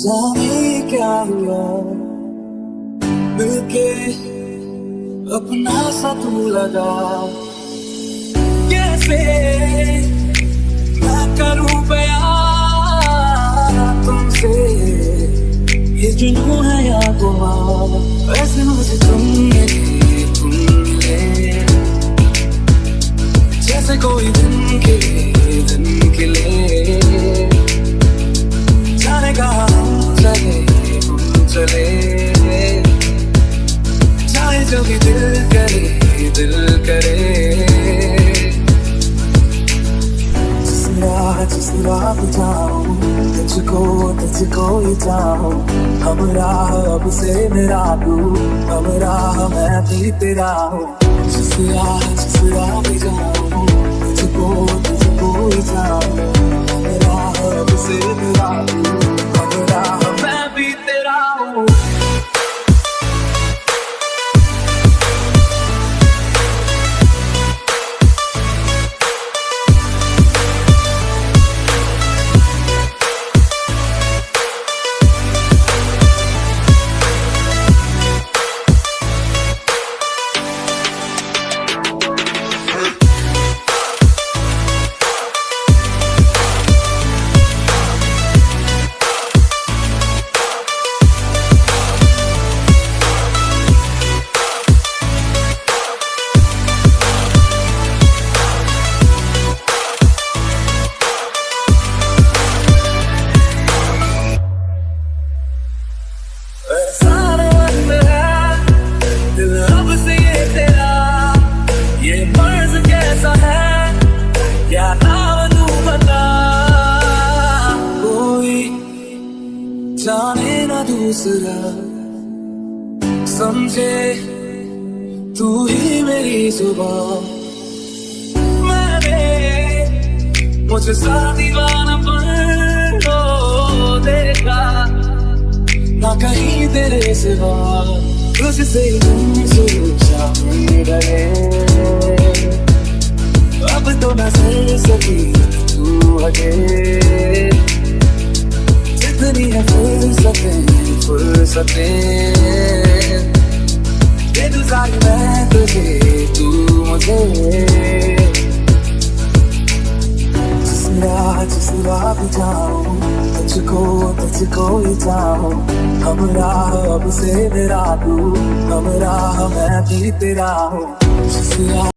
जाने क्या हुआ मिलके अपना सा तू लगा। कैसे मैं करूं बयां तुमसे ये जुनून है या गुमान। वैसे मुझे तुम मिले जैसे कोई दिन खिले जाने का हम चले चाहे जो भी दिल करे जिस राह पे जाऊं तुझको ही चाहूं। हम राह अब से मेरा तू हम राह मैं भी तेरा हूँ। जिस राह पे जाऊं तुझको ही चाहूं। हम राह अब से मेरा तू हम राह मैं भी तेरा हूँ। जाने ना दूसरा समझे तू ही मेरी जुबान। मैंने मुझे सा दीवाना देखा ना कहीं तेरे सिवा। तुझसे सोचा रहे अब तो न सह सकी तू हटे। जितनी है फुर्सतें दे दूं सारी मैं तुझे तू मुझे। जिस राह पे जाऊं तुझको ही चाहूं। हम राह अब से मेरा तू हम राह मैं भी तेरा हूँ।